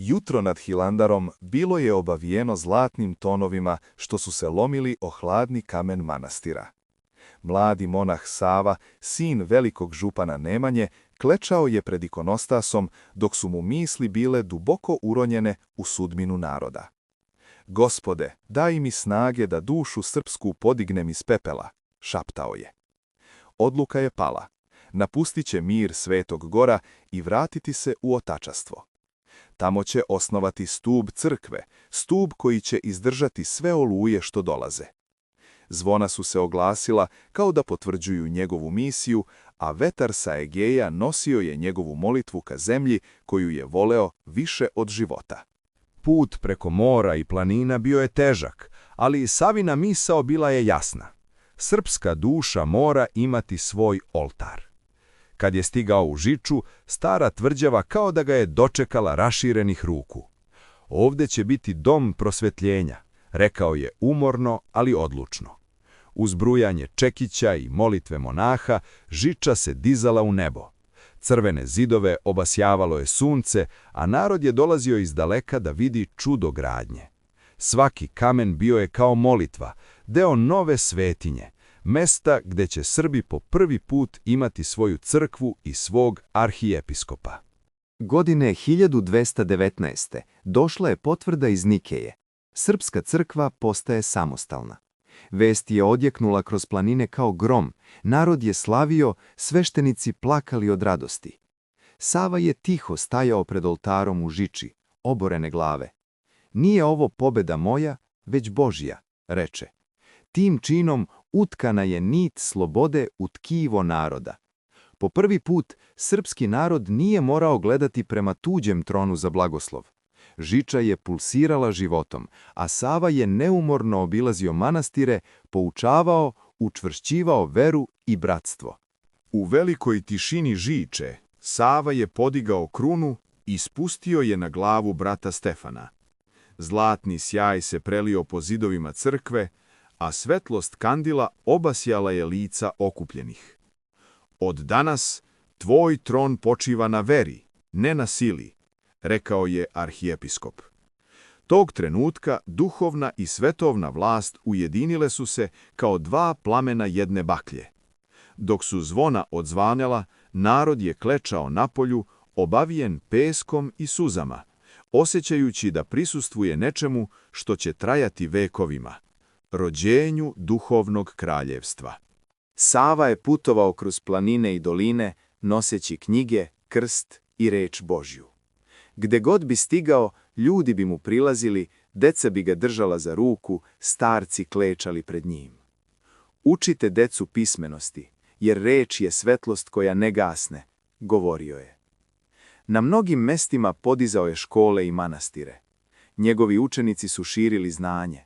Jutro nad Hilandarom bilo je obavijeno zlatnim tonovima što su se lomili o hladni kamen manastira. Mladi monah Sava, sin velikog župana Nemanje, klečao je pred ikonostasom dok su mu misli bile duboko uronjene u sudbinu naroda. Gospode, daj mi snage da dušu srpsku podignem iz pepela, šaptao je. Odluka je pala. Napustit će mir Svetog Gora i vratiti se u otačastvo. Tamo će osnovati stub crkve, stub koji će izdržati sve oluje što dolaze. Zvona su se oglasila kao da potvrđuju njegovu misiju, a vetar sa Egeja nosio je njegovu molitvu ka zemlji koju je voleo više od života. Put preko mora i planina bio je težak, ali Savina misao bila je jasna. Srpska duša mora imati svoj oltar. Kad je stigao u Žiču, stara tvrđava kao da ga je dočekala raširenih ruku. Ovdje će biti dom prosvetljenja, rekao je umorno, ali odlučno. Uz brujanje čekića i molitve monaha, Žiča se dizala u nebo. Crvene zidove obasjavalo je sunce, a narod je dolazio iz daleka da vidi čudo gradnje. Svaki kamen bio je kao molitva, deo nove svetinje, mesta gde će Srbi po prvi put imati svoju crkvu i svog arhijepiskopa. Godine 1219. došla je potvrda iz Nikeje. Srpska crkva postaje samostalna. Vest je odjeknula kroz planine kao grom, narod je slavio, sveštenici plakali od radosti. Sava je tiho stajao pred oltarom u Žiči, oborene glave. Nije ovo pobeda moja, već Božja, reče. Tim činom utkana je nit slobode u tkivo naroda. Po prvi put, srpski narod nije morao gledati prema tuđem tronu za blagoslov. Žiča je pulsirala životom, a Sava je neumorno obilazio manastire, poučavao, učvršćivao veru i bratstvo. U velikoj tišini Žiče, Sava je podigao krunu i spustio je na glavu brata Stefana. Zlatni sjaj se prelio po zidovima crkve, a svetlost kandila obasjala je lica okupljenih. Od danas tvoj tron počiva na veri, ne na sili, rekao je arhijepiskop. Tog trenutka duhovna i svetovna vlast ujedinile su se kao dva plamena jedne baklje. Dok su zvona odzvanjala, narod je klečao napolju, obavijen peskom i suzama, osjećajući da prisustvuje nečemu što će trajati vekovima, rođenju duhovnog kraljevstva. Sava je putovao kroz planine i doline, noseći knjige, krst i reč Božju. Gde god bi stigao, ljudi bi mu prilazili, deca bi ga držala za ruku, starci klečali pred njim. Učite decu pismenosti, jer reč je svetlost koja ne gasne, govorio je. Na mnogim mestima podizao je škole i manastire. Njegovi učenici su širili znanje.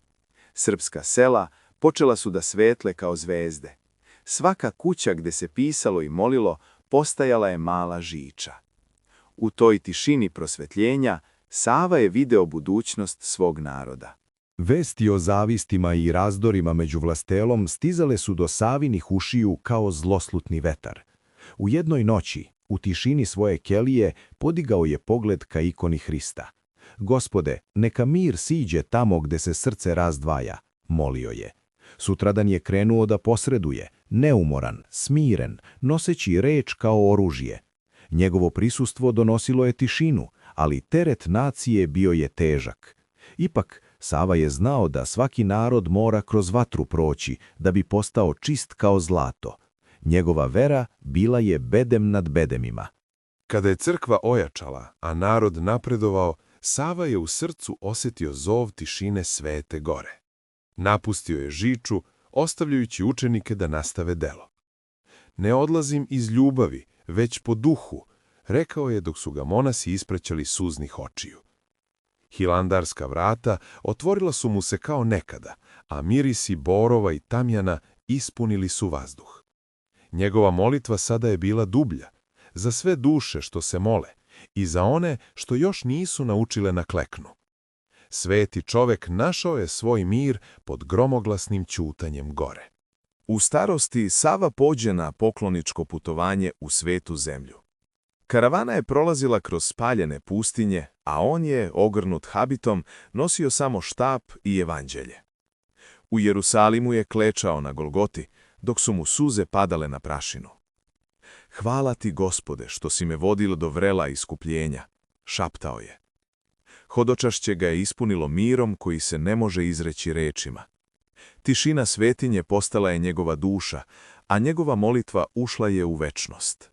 Srpska sela počela su da svetle kao zvezde. Svaka kuća gde se pisalo i molilo postajala je mala Žiča. U toj tišini prosvetljenja Sava je video budućnost svog naroda. Vesti o zavistima i razdorima među vlastelom stizale su do Savinih ušiju kao zloslutni vetar. U jednoj noći, u tišini svoje kelije, podigao je pogled ka ikoni Hrista. Gospode, neka mir siđe tamo gde se srce razdvaja, molio je. Sutradan je krenuo da posreduje, neumoran, smiren, noseći reč kao oružje. Njegovo prisustvo donosilo je tišinu, ali teret nacije bio je težak. Ipak, Sava je znao da svaki narod mora kroz vatru proći da bi postao čist kao zlato. Njegova vera bila je bedem nad bedemima. Kada je crkva ojačala, a narod napredovao, Sava je u srcu osjetio zov tišine Svete Gore. Napustio je Žiču, ostavljajući učenike da nastave delo. Ne odlazim iz ljubavi, već po duhu, rekao je dok su ga monasi ispraćali suznih očiju. Hilandarska vrata otvorila su mu se kao nekada, a mirisi borova i tamjana ispunili su vazduh. Njegova molitva sada je bila dublja, za sve duše što se mole i za one što još nisu naučile na kleknu. Sveti čovek našao je svoj mir pod gromoglasnim ćutanjem gore. U starosti Sava pođe na pokloničko putovanje u svetu zemlju. Karavana je prolazila kroz spaljene pustinje, a on je, ogrnut habitom, nosio samo štap i evanđelje. U Jerusalimu je klečao na Golgoti, dok su mu suze padale na prašinu. Hvala ti, Gospode, što si me vodilo do vrela iskupljenja, šaptao je. Hodočašće ga je ispunilo mirom koji se ne može izreći rečima. Tišina svetinje postala je njegova duša, a njegova molitva ušla je u večnost.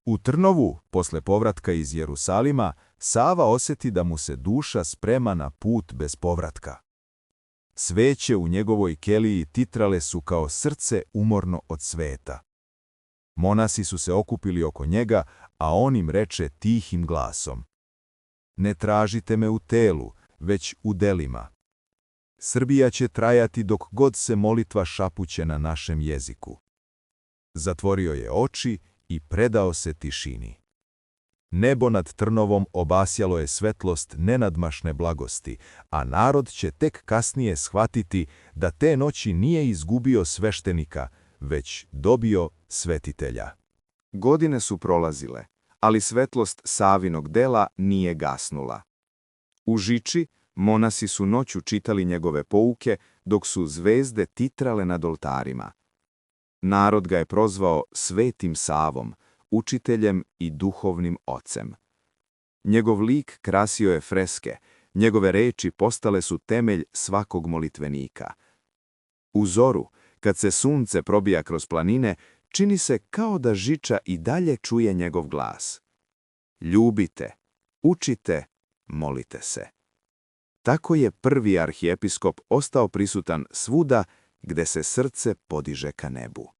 U Trnovu, posle povratka iz Jerusalima, Sava osjeti da mu se duša sprema na put bez povratka. Sveće u njegovoj keliji titrale su kao srce umorno od sveta. Monasi su se okupili oko njega, a on im reče tihim glasom: Ne tražite me u telu, već u delima. Srbija će trajati dok god se molitva šapuće na našem jeziku. Zatvorio je oči i predao se tišini. Nebo nad Trnovom obasjalo je svetlost nenadmašne blagosti, a narod će tek kasnije shvatiti da te noći nije izgubio sveštenika, već dobio svetitelja. Godine su prolazile, ali svetlost Savinog dela nije gasnula. U Žiči monasi su noću čitali njegove pouke, dok su zvezde titrale nad oltarima. Narod ga je prozvao Svetim Savom, učiteljem i duhovnim ocem. Njegov lik krasio je freske, njegove reči postale su temelj svakog molitvenika. U zoru, kad se sunce probija kroz planine, čini se kao da Žiča i dalje čuje njegov glas. Ljubite, učite, molite se. Tako je prvi arhijepiskop ostao prisutan svuda gde se srce podiže ka nebu.